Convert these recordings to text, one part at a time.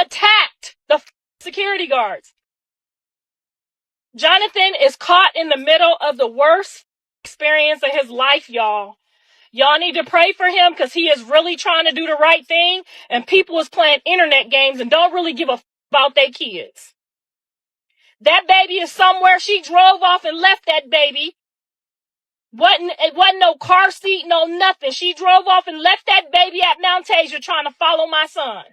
attacked the security guards. Jonathan is caught in the middle of the worst experience of his life, y'all. Y'all need to pray for him because he is really trying to do the right thing, and people is playing internet games and don't really give a about their kids. That baby is somewhere. She drove off and left that baby. It wasn't no car seat, no nothing. She drove off and left that baby at Mount Tasia trying to follow my son.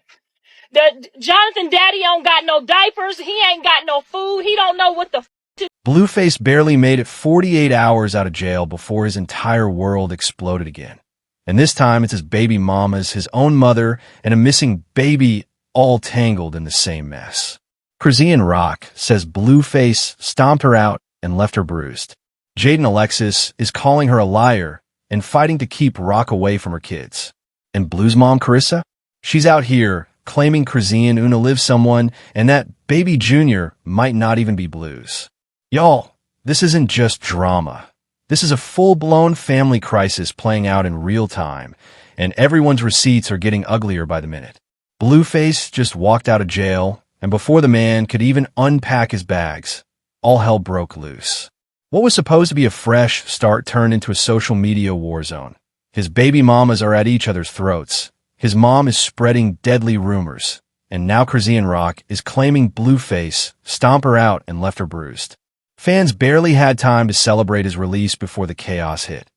The Jonathan daddy don't got no diapers. He ain't got no food. He don't know what the to. Blueface barely made it 48 hours out of jail before his entire world exploded again. And this time it's his baby mamas, his own mother, and a missing baby all tangled in the same mess. Chrisean Rock says Blueface stomped her out and left her bruised. Jaidyn Alexis is calling her a liar and fighting to keep Rock away from her kids. And Blue's mom, Carissa? She's out here claiming Chrisean unalived someone and that baby Junior might not even be Blue's. Y'all, this isn't just drama. This is a full-blown family crisis playing out in real time, and everyone's receipts are getting uglier by the minute. Blueface just walked out of jail, and before the man could even unpack his bags, all hell broke loose. What was supposed to be a fresh start turned into a social media war zone. His baby mamas are at each other's throats. His mom is spreading deadly rumors, and now Chrisean Rock is claiming Blueface stomped her out and left her bruised. Fans barely had time to celebrate his release before the chaos hit.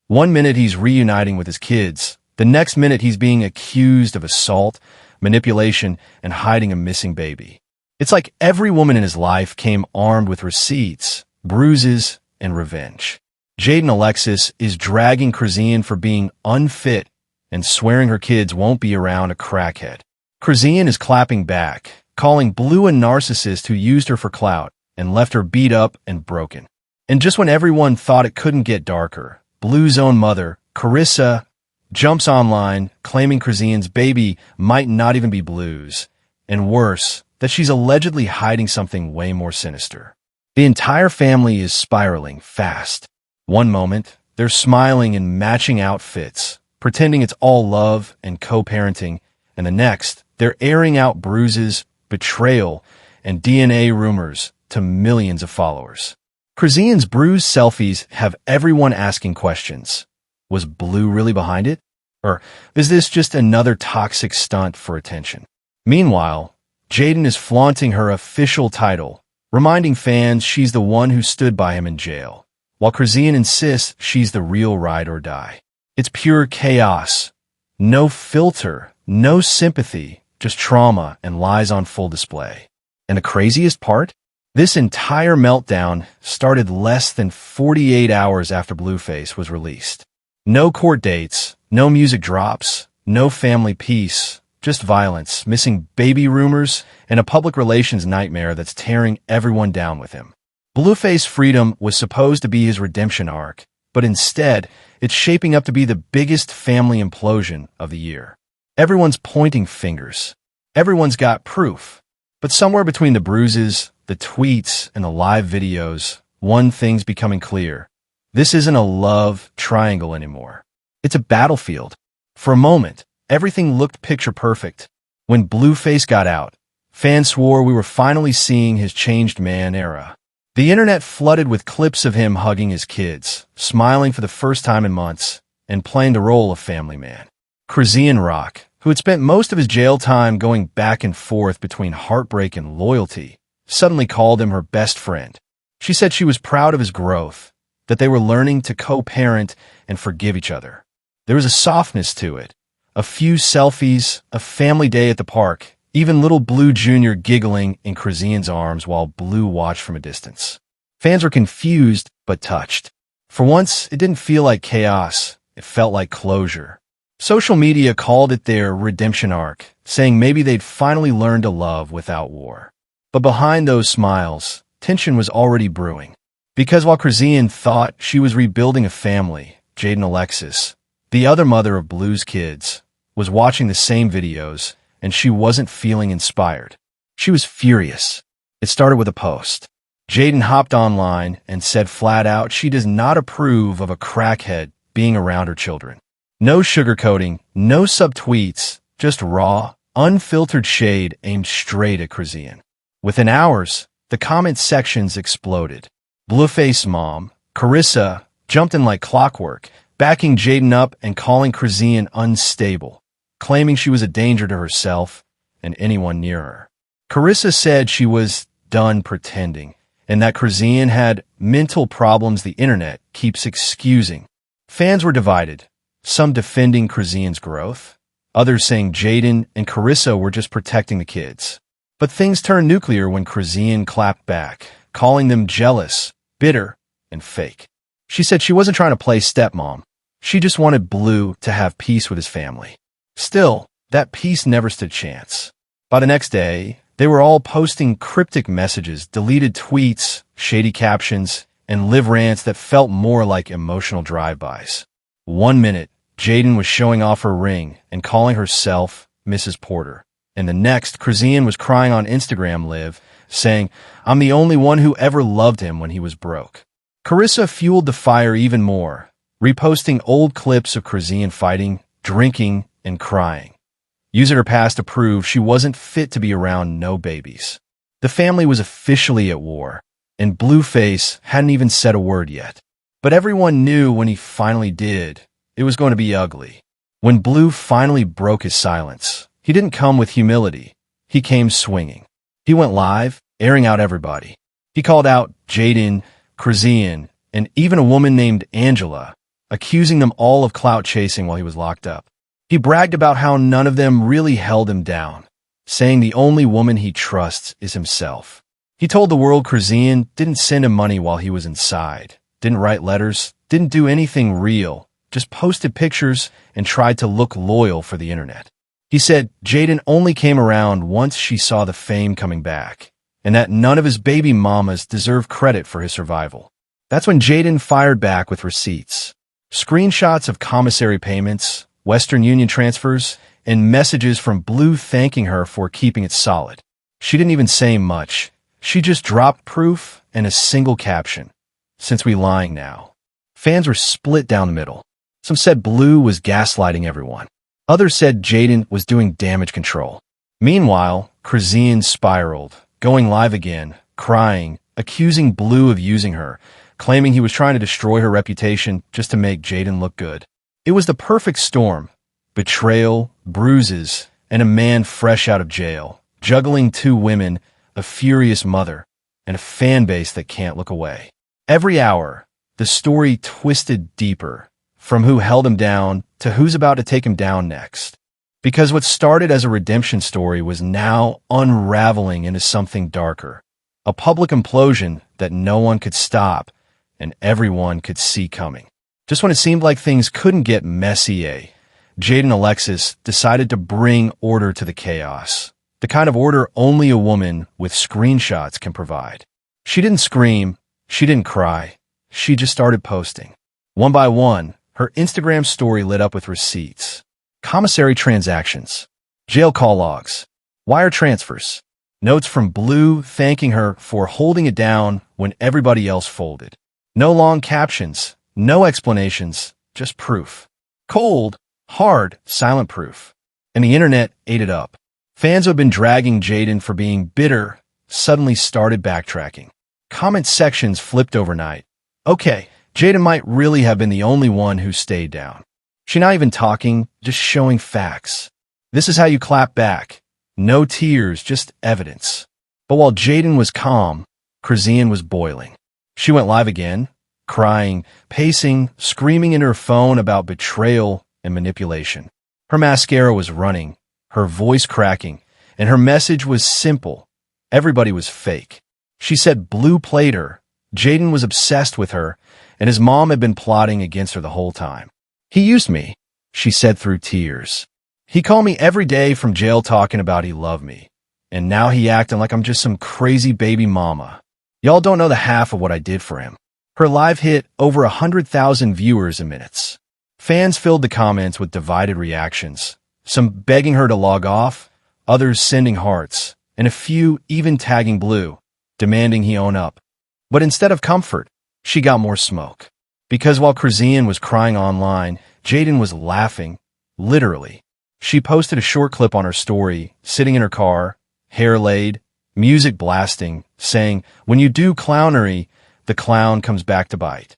One minute he's reuniting with his kids, the next minute he's being accused of assault, manipulation, and hiding a missing baby. It's like every woman in his life came armed with receipts, bruises, and revenge. Jaidyn Alexis is dragging Chrisean for being unfit and swearing her kids won't be around a crackhead. Chrisean is clapping back, calling Blue a narcissist who used her for clout and left her beat up and broken. And just when everyone thought it couldn't get darker, Blue's own mother, Carissa, jumps online claiming Chrisean's baby might not even be Blue's, and worse, that she's allegedly hiding something way more sinister. The entire family is spiraling fast. One moment, they're smiling in matching outfits, pretending it's all love and co-parenting, and the next, they're airing out bruises, betrayal, and DNA rumors to millions of followers. Chrisean's bruised selfies have everyone asking questions. Was Blue really behind it? Or is this just another toxic stunt for attention? Meanwhile, Jaidyn is flaunting her official title, reminding fans she's the one who stood by him in jail, while Chrisean insists she's the real ride or die. It's pure chaos. No filter, no sympathy, just trauma and lies on full display. And the craziest part? This entire meltdown started less than 48 hours after Blueface was released. No court dates, no music drops, no family peace, just violence, missing baby rumors, and a public relations nightmare that's tearing everyone down with him. Blueface freedom was supposed to be his redemption arc, but instead, it's shaping up to be the biggest family implosion of the year. Everyone's pointing fingers. Everyone's got proof. But somewhere between the bruises, the tweets, and the live videos, one thing's becoming clear. This isn't a love triangle anymore. It's a battlefield. For a moment, everything looked picture perfect. When Blueface got out, fans swore we were finally seeing his changed man era. The internet flooded with clips of him hugging his kids, smiling for the first time in months, and playing the role of family man. Chrisean Rock, who had spent most of his jail time going back and forth between heartbreak and loyalty, suddenly called him her best friend. She said she was proud of his growth, that they were learning to co-parent and forgive each other. There was a softness to it. A few selfies, a family day at the park, even little Blue Jr. giggling in Chrisean's arms while Blue watched from a distance. Fans were confused but touched. For once, it didn't feel like chaos. It felt like closure. Social media called it their redemption arc, saying maybe they'd finally learned to love without war. But behind those smiles, tension was already brewing. Because while Chrisean thought she was rebuilding a family, Jaidyn Alexis, the other mother of Blue's kids, was watching the same videos, and she wasn't feeling inspired. She was furious. It started with a post. Jaidyn hopped online and said flat out she does not approve of a crackhead being around her children. No sugarcoating, no subtweets, just raw, unfiltered shade aimed straight at Chrisean. Within hours, the comment sections exploded. Blueface mom, Carissa, jumped in like clockwork, backing Jaidyn up and calling Chrisean unstable, claiming she was a danger to herself and anyone near her. Carissa said she was done pretending, and that Chrisean had mental problems the internet keeps excusing. Fans were divided, some defending Chrisean's growth, others saying Jaidyn and Carissa were just protecting the kids. But things turned nuclear when Chrisean clapped back, calling them jealous, bitter, and fake. She said she wasn't trying to play stepmom. She just wanted Blue to have peace with his family. Still, that peace never stood chance. By the next day, they were all posting cryptic messages, deleted tweets, shady captions, and live rants that felt more like emotional drive-bys. One minute, Jaidyn was showing off her ring and calling herself Mrs. Porter. And the next, Chrisean was crying on Instagram Live, saying, "I'm the only one who ever loved him when he was broke." Carissa fueled the fire even more, reposting old clips of Chrisean fighting, drinking, and crying, using her past to prove she wasn't fit to be around no babies. The family was officially at war, and Blueface hadn't even said a word yet. But everyone knew when he finally did, it was going to be ugly. When Blue finally broke his silence, he didn't come with humility. He came swinging. He went live, airing out everybody. He called out Jaidyn, Chrisean, and even a woman named Angela, accusing them all of clout chasing while he was locked up. He bragged about how none of them really held him down, saying the only woman he trusts is himself. He told the world Chrisean didn't send him money while he was inside, didn't write letters, didn't do anything real, just posted pictures and tried to look loyal for the internet. He said Jaidyn only came around once she saw the fame coming back, and that none of his baby mamas deserve credit for his survival. That's when Jaidyn fired back with receipts, screenshots of commissary payments, Western Union transfers, and messages from Blue thanking her for keeping it solid. She didn't even say much. She just dropped proof and a single caption. "Since we lying now." Fans were split down the middle. Some said Blue was gaslighting everyone. Others said Jaidyn was doing damage control. Meanwhile, Chrisean spiraled, going live again, crying, accusing Blue of using her, claiming he was trying to destroy her reputation just to make Jaidyn look good. It was the perfect storm: betrayal, bruises, and a man fresh out of jail, juggling two women, a furious mother, and a fan base that can't look away. Every hour, the story twisted deeper, from who held him down to who's about to take him down next. Because what started as a redemption story was now unraveling into something darker, a public implosion that no one could stop and everyone could see coming. Just when it seemed like things couldn't get messy, Jaidyn Alexis decided to bring order to the chaos, the kind of order only a woman with screenshots can provide. She didn't scream, she didn't cry, she just started posting. One by one, her Instagram story lit up with receipts, commissary transactions, jail call logs, wire transfers, notes from Blue thanking her for holding it down when everybody else folded. No long captions, no explanations, just proof. Cold, hard, silent proof. And the internet ate it up. Fans who had been dragging Jaidyn for being bitter suddenly started backtracking. Comment sections flipped overnight. Okay, Jaidyn might really have been the only one who stayed down. She's not even talking, just showing facts. This is how you clap back. No tears, just evidence. But while Jaidyn was calm, Chrisean was boiling. She went live again, crying, pacing, screaming into her phone about betrayal and manipulation. Her mascara was running, her voice cracking, and her message was simple. Everybody was fake. She said Blue played her, Jaidyn was obsessed with her, and his mom had been plotting against her the whole time. "He used me," she said through tears. "He called me every day from jail talking about he loved me, and now he acting like I'm just some crazy baby mama. Y'all don't know the half of what I did for him." Her live hit over 100,000 viewers in minutes. Fans filled the comments with divided reactions, some begging her to log off, others sending hearts, and a few even tagging Blue, demanding he own up. But instead of comfort, she got more smoke. Because while Chrisean was crying online, Jaidyn was laughing, literally. She posted a short clip on her story, sitting in her car, hair laid, music blasting, saying, "When you do clownery, the clown comes back to bite."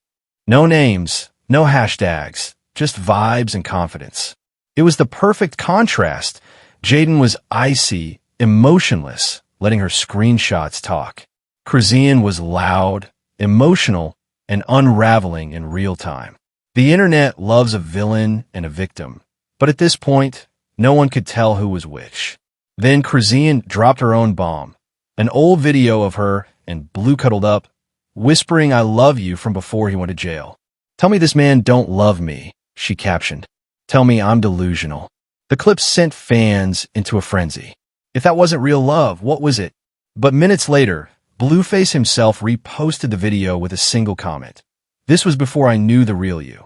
No names, no hashtags, just vibes and confidence. It was the perfect contrast. Jaidyn was icy, emotionless, letting her screenshots talk. Chrisean was loud, emotional, and unraveling in real time. The internet loves a villain and a victim, but at this point, no one could tell who was which. Then Chrisean dropped her own bomb, an old video of her and Blue cuddled up, whispering "I love you" from before he went to jail. "Tell me this man don't love me," she captioned. "Tell me I'm delusional." The clip sent fans into a frenzy. If that wasn't real love, what was it? But minutes later, Blueface himself reposted the video with a single comment. "This was before I knew the real you."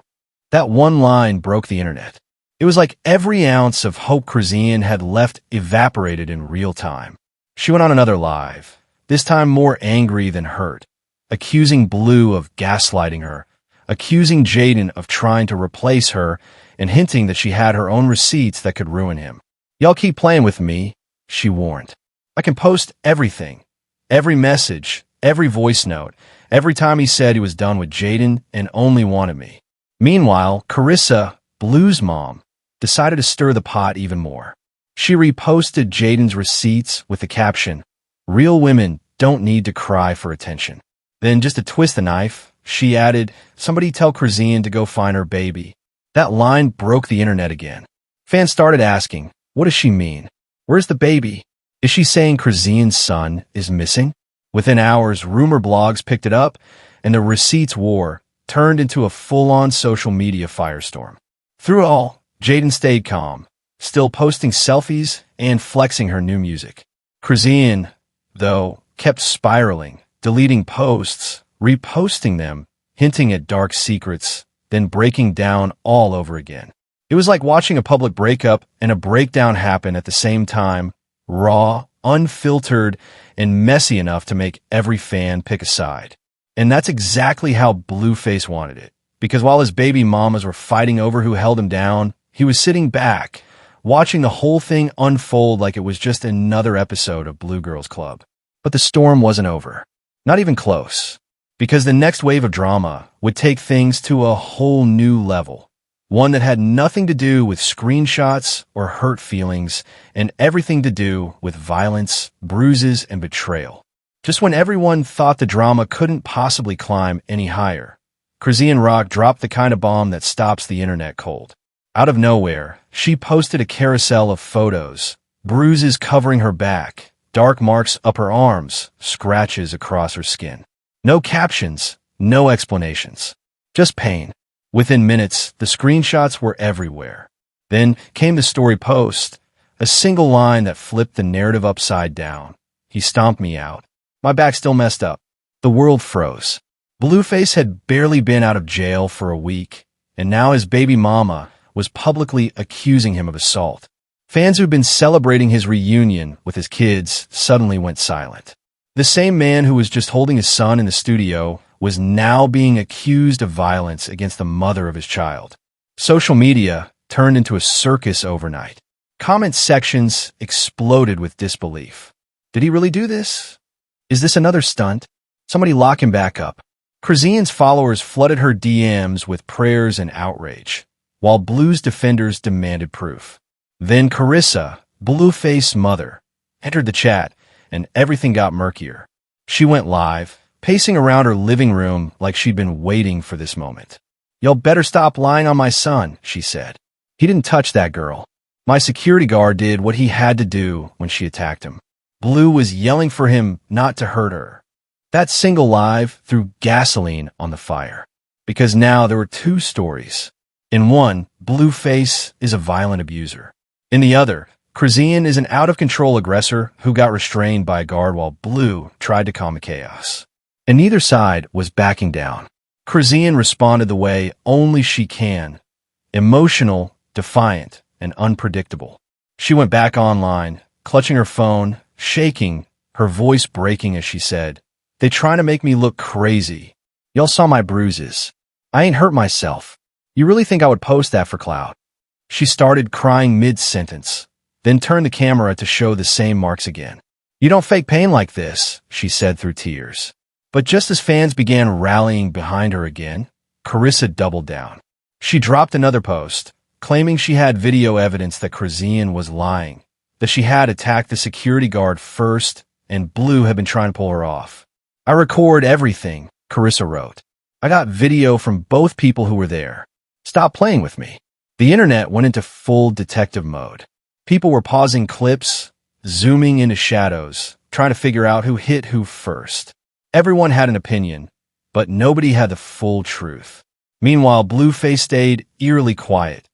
That one line broke the internet. It was like every ounce of hope Chrisean had left evaporated in real time. She went on another live, this time more angry than hurt, accusing Blue of gaslighting her, accusing Jaidyn of trying to replace her, and hinting that she had her own receipts that could ruin him. "Y'all keep playing with me," she warned. "I can post everything, every message, every voice note, every time he said he was done with Jaidyn and only wanted me." Meanwhile, Carissa, Blue's mom, decided to stir the pot even more. She reposted Jaidyn's receipts with the caption, "Real women don't need to cry for attention." Then, just to twist the knife, she added, "Somebody tell Chrisean to go find her baby." That line broke the internet again. Fans started asking, what does she mean? Where's the baby? Is she saying Chrisean's son is missing? Within hours, rumor blogs picked it up, and the receipts war turned into a full-on social media firestorm. Through it all, Jaidyn stayed calm, still posting selfies and flexing her new music. Chrisean, though, kept spiraling, deleting posts, reposting them, hinting at dark secrets, then breaking down all over again. It was like watching a public breakup and a breakdown happen at the same time, raw, unfiltered, and messy enough to make every fan pick a side. And that's exactly how Blueface wanted it, because while his baby mamas were fighting over who held him down, he was sitting back, watching the whole thing unfold like it was just another episode of Blue Girls Club. But the storm wasn't over. Not even close. Because the next wave of drama would take things to a whole new level. One that had nothing to do with screenshots or hurt feelings, and everything to do with violence, bruises, and betrayal. Just when everyone thought the drama couldn't possibly climb any higher, Chrisean Rock dropped the kind of bomb that stops the internet cold. Out of nowhere, she posted a carousel of photos, bruises covering her back, dark marks up her arms, scratches across her skin. No captions, no explanations. Just pain. Within minutes, the screenshots were everywhere. Then came the story post, a single line that flipped the narrative upside down. "He stomped me out. My back's still messed up." The world froze. Blueface had barely been out of jail for a week, and now his baby mama was publicly accusing him of assault. Fans who'd been celebrating his reunion with his kids suddenly went silent. The same man who was just holding his son in the studio was now being accused of violence against the mother of his child. Social media turned into a circus overnight. Comment sections exploded with disbelief. Did he really do this? Is this another stunt? Somebody lock him back up. Chrisean's followers flooded her DMs with prayers and outrage, while Blue's defenders demanded proof. Then Carissa, Blueface's mother, entered the chat, and everything got murkier. She went live, pacing around her living room like she'd been waiting for this moment. "Y'all better stop lying on my son," she said. "He didn't touch that girl. My security guard did what he had to do when she attacked him." Blue was yelling for him not to hurt her. That single live threw gasoline on the fire, because now there were two stories. In one, Blueface is a violent abuser. In the other, Chrisean is an out-of-control aggressor who got restrained by a guard while Blue tried to calm the chaos. And neither side was backing down. Chrisean responded the way only she can, emotional, defiant, and unpredictable. She went back online, clutching her phone, shaking, her voice breaking as she said, "They trying to make me look crazy. Y'all saw my bruises. I ain't hurt myself. You really think I would post that for clout?" She started crying mid-sentence, then turned the camera to show the same marks again. "You don't fake pain like this," she said through tears. But just as fans began rallying behind her again, Carissa doubled down. She dropped another post, claiming she had video evidence that Chrisean was lying, that she had attacked the security guard first and Blue had been trying to pull her off. "I record everything," Carissa wrote. "I got video from both people who were there. Stop playing with me." The internet went into full detective mode. People were pausing clips, zooming into shadows, trying to figure out who hit who first. Everyone had an opinion, but nobody had the full truth. Meanwhile, Blueface stayed eerily quiet.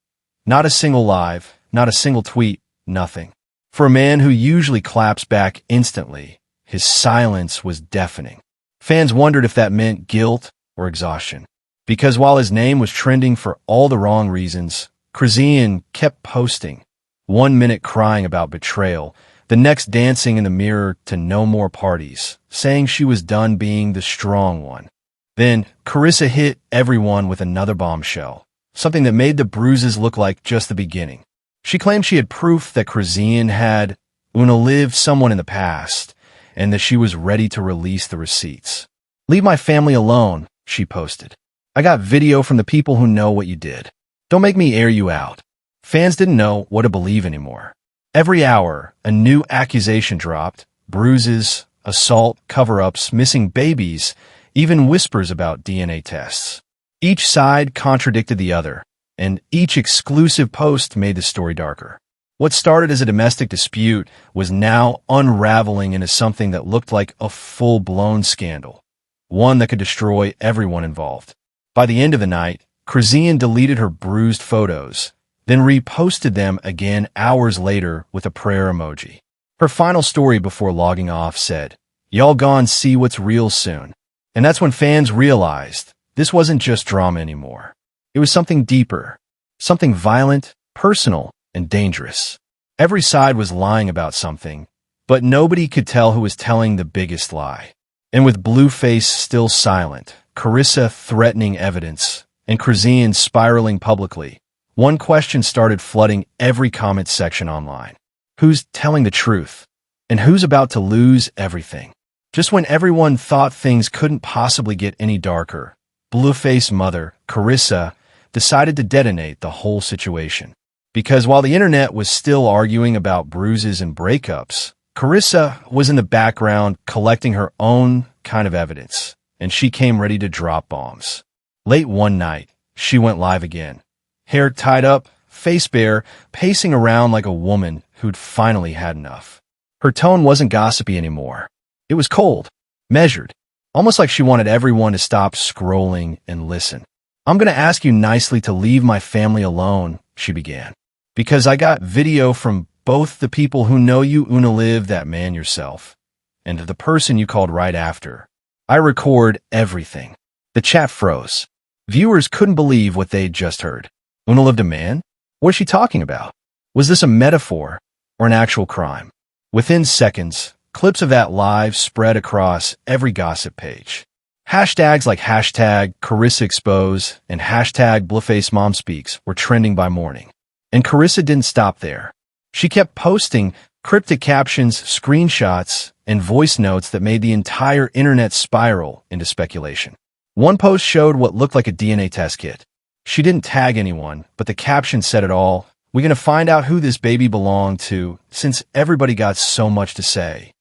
Not a single live, not a single tweet, nothing. For a man who usually claps back instantly, his silence was deafening. Fans wondered if that meant guilt or exhaustion. Because while his name was trending for all the wrong reasons, Chrisean kept posting, 1 minute crying about betrayal, the next dancing in the mirror to no more parties, saying she was done being the strong one. Then, Carissa hit everyone with another bombshell, something that made the bruises look like just the beginning. She claimed she had proof that Chrisean had unalived someone in the past, and that she was ready to release the receipts. "Leave my family alone," she posted. "I got video from the people who know what you did. Don't make me air you out." Fans didn't know what to believe anymore. Every hour, a new accusation dropped: bruises, assault, cover-ups, missing babies, even whispers about DNA tests. Each side contradicted the other, and each exclusive post made the story darker. What started as a domestic dispute was now unraveling into something that looked like a full-blown scandal, one that could destroy everyone involved. By the end of the night, Chrisean deleted her bruised photos, then reposted them again hours later with a prayer emoji. Her final story before logging off said, "Y'all gone see what's real soon." And that's when fans realized this wasn't just drama anymore. It was something deeper, something violent, personal, and dangerous. Every side was lying about something, but nobody could tell who was telling the biggest lie. And with Blueface still silent, Carissa threatening evidence, and Chrisean spiraling publicly, one question started flooding every comment section online. Who's telling the truth? And who's about to lose everything? Just when everyone thought things couldn't possibly get any darker, Blueface's mother, Carissa, decided to detonate the whole situation. Because while the internet was still arguing about bruises and breakups, Carissa was in the background collecting her own kind of evidence, and she came ready to drop bombs. Late one night, she went live again. Hair tied up, face bare, pacing around like a woman who'd finally had enough. Her tone wasn't gossipy anymore. It was cold, measured, almost like she wanted everyone to stop scrolling and listen. "I'm going to ask you nicely to leave my family alone," she began. "Because I got video from both the people who know you unalived that man yourself, and the person you called right after. I record everything." The chat froze. Viewers couldn't believe what they'd just heard. Unalived a man? What was she talking about? Was this a metaphor or an actual crime? Within seconds, clips of that live spread across every gossip page. Hashtags like hashtag Carissa Expose and hashtag Blueface Mom Speaks were trending by morning. And Carissa didn't stop there. She kept posting cryptic captions, screenshots, and voice notes that made the entire internet spiral into speculation. One post showed what looked like a DNA test kit. She didn't tag anyone, but the caption said it all. "We're going to find out who this baby belonged to, since everybody got so much to say."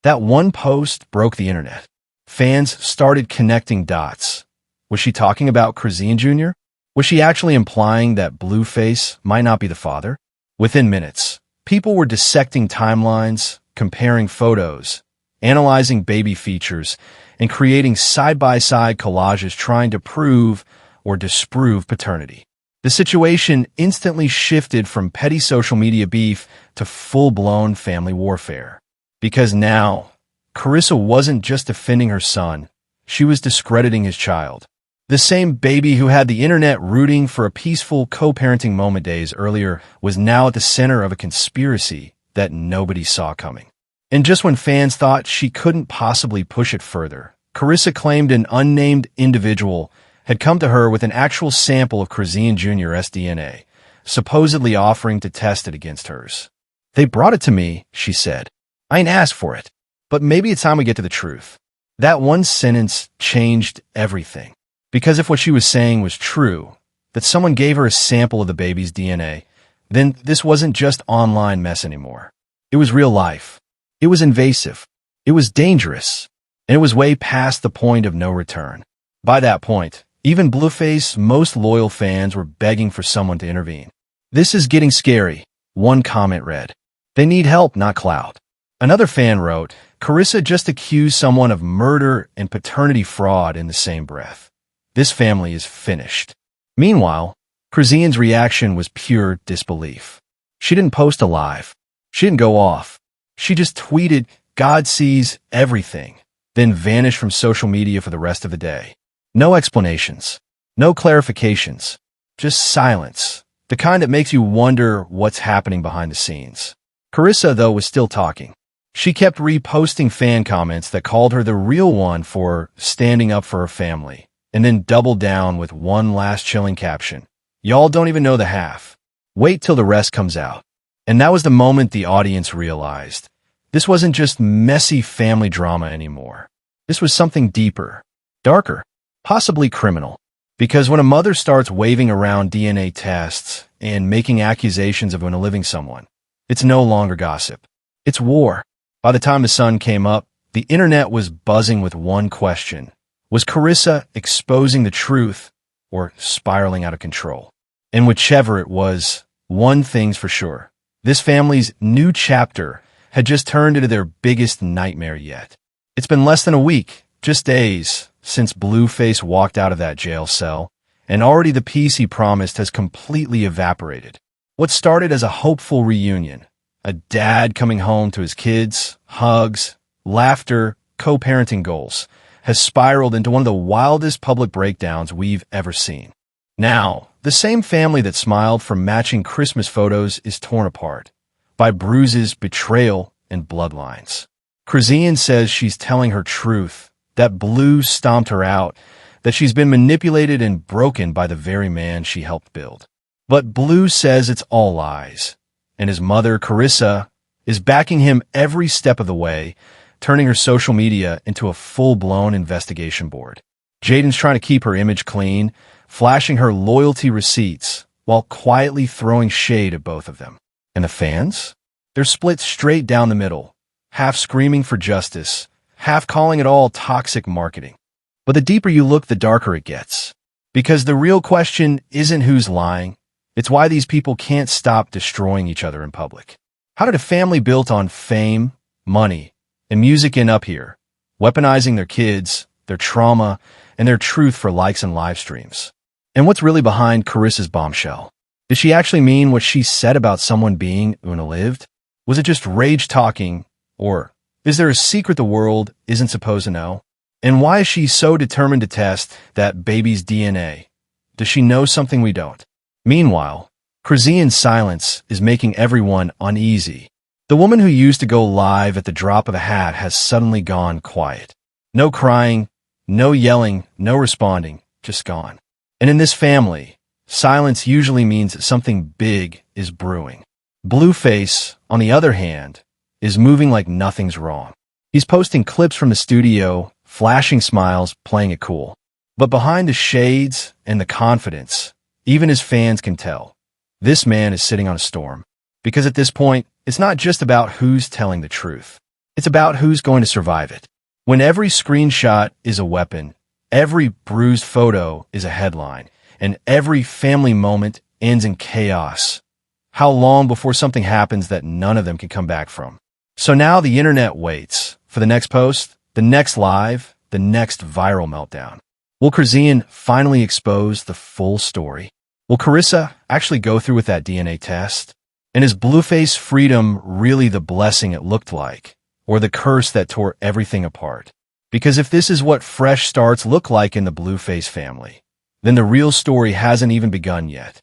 That one post broke the internet. Fans started connecting dots. Was she talking about Chrisean Jr.? Was she actually implying that Blueface might not be the father? Within minutes, people were dissecting timelines, comparing photos, analyzing baby features, and creating side-by-side collages trying to prove or disprove paternity. The situation instantly shifted from petty social media beef to full-blown family warfare. Because now, Carissa wasn't just defending her son, she was discrediting his child. The same baby who had the internet rooting for a peaceful co-parenting moment days earlier was now at the center of a conspiracy that nobody saw coming. And just when fans thought she couldn't possibly push it further, Carissa claimed an unnamed individual had come to her with an actual sample of Chrisean Jr.'s DNA, supposedly offering to test it against hers. "They brought it to me," she said. "I ain't asked for it. But maybe it's time we get to the truth." That one sentence changed everything. Because if what she was saying was true, that someone gave her a sample of the baby's DNA, then this wasn't just online mess anymore. It was real life. It was invasive. It was dangerous. And it was way past the point of no return. By that point, even Blueface's most loyal fans were begging for someone to intervene. "This is getting scary," one comment read. "They need help, not clout." Another fan wrote, "Carissa just accused someone of murder and paternity fraud in the same breath. This family is finished." Meanwhile, Chrisean's reaction was pure disbelief. She didn't post alive. She didn't go off. She just tweeted, "God sees everything," then vanished from social media for the rest of the day. No explanations. No clarifications. Just silence. The kind that makes you wonder what's happening behind the scenes. Carissa, though, was still talking. She kept reposting fan comments that called her the real one for standing up for her family, and then doubled down with one last chilling caption. "Y'all don't even know the half. Wait till the rest comes out." And that was the moment the audience realized this wasn't just messy family drama anymore. This was something deeper, darker, possibly criminal. Because when a mother starts waving around DNA tests and making accusations of unaliving someone, it's no longer gossip. It's war. By the time the sun came up, the internet was buzzing with one question. Was Carissa exposing the truth or spiraling out of control? And whichever it was, one thing's for sure. This family's new chapter had just turned into their biggest nightmare yet. It's been less than a week, just days, since Blueface walked out of that jail cell, and already the peace he promised has completely evaporated. What started as a hopeful reunion, a dad coming home to his kids, hugs, laughter, co-parenting goals, has spiraled into one of the wildest public breakdowns we've ever seen. Now, the same family that smiled from matching Christmas photos is torn apart by bruises, betrayal, and bloodlines. Chrisean says she's telling her truth, that Blue stomped her out, that she's been manipulated and broken by the very man she helped build. But Blue says it's all lies, and his mother, Carissa, is backing him every step of the way, turning her social media into a full-blown investigation board. Jaidyn's trying to keep her image clean, flashing her loyalty receipts, while quietly throwing shade at both of them. And the fans? They're split straight down the middle, half screaming for justice, half calling it all toxic marketing. But the deeper you look, the darker it gets. Because the real question isn't who's lying, it's why these people can't stop destroying each other in public. How did a family built on fame, money, and music end up here, weaponizing their kids, their trauma, and their truth for likes and live streams? And what's really behind Carissa's bombshell? Did she actually mean what she said about someone being unalived? Was it just rage talking, or is there a secret the world isn't supposed to know? And why is she so determined to test that baby's DNA? Does she know something we don't? Meanwhile, Chrisean's silence is making everyone uneasy. The woman who used to go live at the drop of a hat has suddenly gone quiet. No crying, no yelling, no responding, just gone. And in this family, silence usually means that something big is brewing. Blueface, on the other hand, is moving like nothing's wrong. He's posting clips from the studio, flashing smiles, playing it cool. But behind the shades and the confidence, even his fans can tell, this man is sitting on a storm. Because at this point, it's not just about who's telling the truth. It's about who's going to survive it. When every screenshot is a weapon, every bruised photo is a headline, and every family moment ends in chaos, how long before something happens that none of them can come back from? So now the internet waits for the next post, the next live, the next viral meltdown. Will Chrisean finally expose the full story? Will Carissa actually go through with that DNA test? And is Blueface freedom really the blessing it looked like, or the curse that tore everything apart? Because if this is what fresh starts look like in the Blueface family, then the real story hasn't even begun yet.